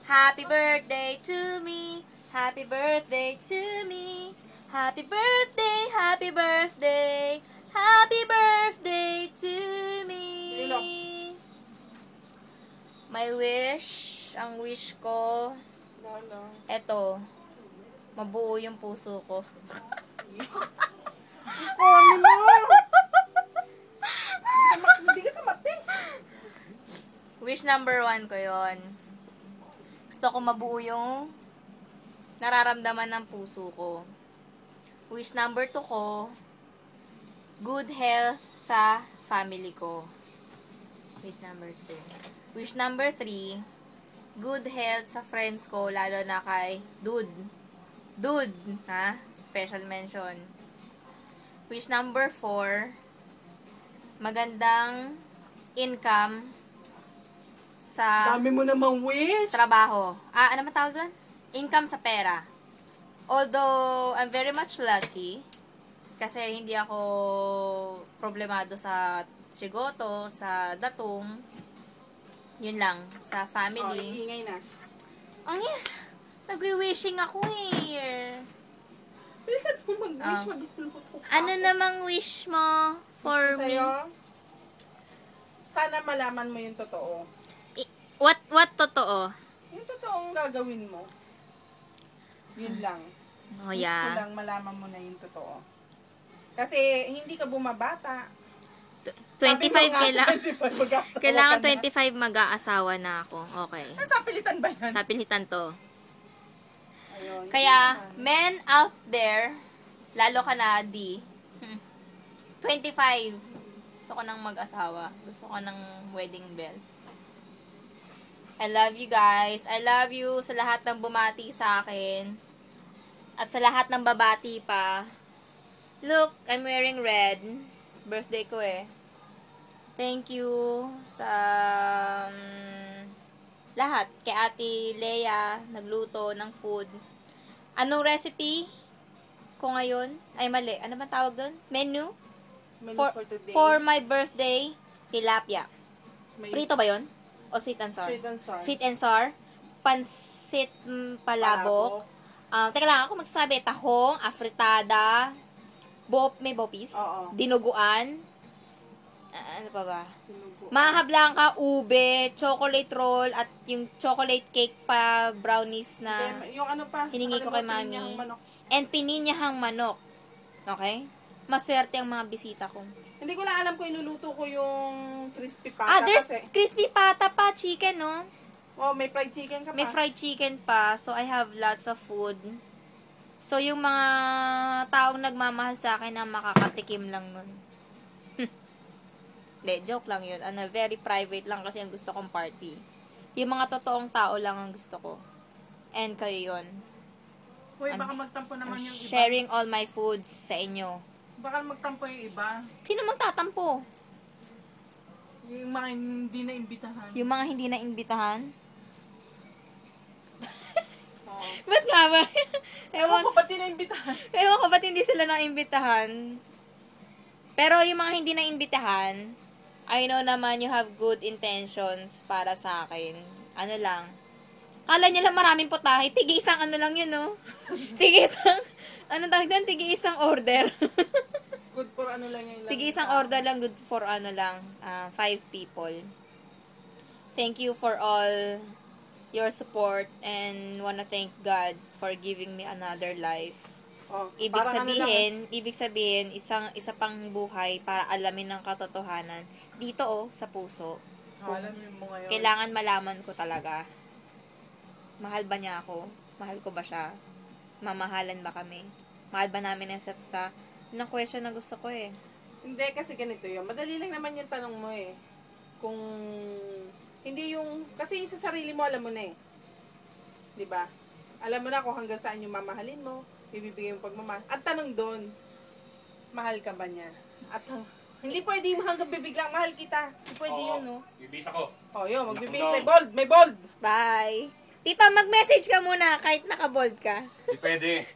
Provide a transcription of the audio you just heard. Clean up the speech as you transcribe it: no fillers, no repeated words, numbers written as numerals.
Happy birthday to me. Happy birthday to me. Happy birthday, happy birthday. Happy birthday to me. My wish, ang wish ko, eto, mabuo yung puso ko. Wish number 1 ko yon. Gusto ko mabuo yung nararamdaman ng puso ko. Wish number 2 ko, good health sa family ko. Wish number 2. Wish number 3, good health sa friends ko, lalo na kay Dude. Dude, ha? Special mention. Wish number 4, magandang income sa dami mo namang wish. Trabaho. Ano man tawag doon? Income sa pera. Although, I'm very much lucky kasi hindi ako problemado sa sigoto, sa datong. Yun lang. Sa family. Ingay na. Ang yes. Nagwi-wishing ako eh. Bilisan mo mag-wish, mag-luto. Ano namang wish mo for me? Sana malaman mo yung totoo. What totoo? Yung totoong gagawin mo. Yun lang. Oh, yeah. Gusto lang malaman mo na yung totoo. Kasi hindi ka bumabata. 25 kailangan. 25 Kailangan 25 mag-aasawa na ako. Okay. Sa pilitan ba yan? Sa pilitan to. Ayun. Kaya, men out there, lalo ka na, D, 25. Gusto ko nang mag-asawa. Gusto ko ng wedding bells. I love you guys. I love you sa lahat ng bumati sa akin. At sa lahat ng babati pa. Look, I'm wearing red. Birthday ko eh. Thank you sa lahat. Kay Ate Leia, nagluto ng food. Anong recipe ko ngayon? Ay, mali. Ano ba tawag doon? Menu? For today. For my birthday, tilapia. Prito ba yun? O sweet and sour? Sweet and sour. Sweet and sour. Pansit palabok. Teka lang, ako magsasabi. Tahong, afritada, may bopis, dinuguan, ano pa ba? Maha blanca, ube, chocolate roll, at yung chocolate cake pa, brownies na yung ano pa, hiningi ko kay mami. And pininyahang manok. Okay? Maswerte ang mga bisita ko. Hindi ko lang alam kung iluluto ko yung crispy pata. There's kasi crispy pata pa, chicken, no? Oh, may fried chicken ka pa. May fried chicken pa, so I have lots of food. So, yung mga taong nagmamahal sa akin na makakatikim lang nun. Hindi, joke lang yun. Very private lang kasi ang gusto kong party. Yung mga totoong tao lang ang gusto ko. And kayo yun. Hoy, baka magtampo naman yung iba. Sharing all my foods sa inyo. Baka magtampo yung iba. Sino magtatampo? Yung mga hindi na imbitahan. Yung mga hindi na imbitahan? Ba't nga ba? Ewan ko ba't na-imbitahan? Ewan ko ba't hindi sila na-imbitahan? Pero yung mga hindi na-imbitahan, I know naman you have good intentions para sa akin. Ano lang. Kala niya lang maraming putahe. Tigi-isang ano lang yun, no? Tigi-isang, anong tawag doon? Tigi-isang order. Good for ano lang yun. Tigi-isang order lang, good for ano lang. 5 people. Thank you for all your support and wanna thank God for giving me another life. Ibig sabihin, isa pang buhay para alamin ng katotohanan dito sa puso. Alamin mo ngayon. Kailangan malaman ko talaga. Mahal ba niya ako? Mahal ko ba siya? Mamahalan ba kami? Mahal ba namin ang isa't isa? Yun ang question na gusto ko eh. Hindi, kasi ganito yun. Madali lang naman yung tanong mo eh. Kung hindi yung, kasi yung sa sarili mo, alam mo na eh. Diba? Alam mo na kung hanggang saan yung mamahalin mo, bibigay mo pagmamahal. At tanong doon, mahal ka ba niya? At hindi pwede yung hanggang bibiglang mahal kita. Hindi pwede yun, no? Bibis ako. Yun, magbibis. May bold, may bold. Bye! Tito, mag-message ka muna kahit naka-bold ka. Hindi pwede.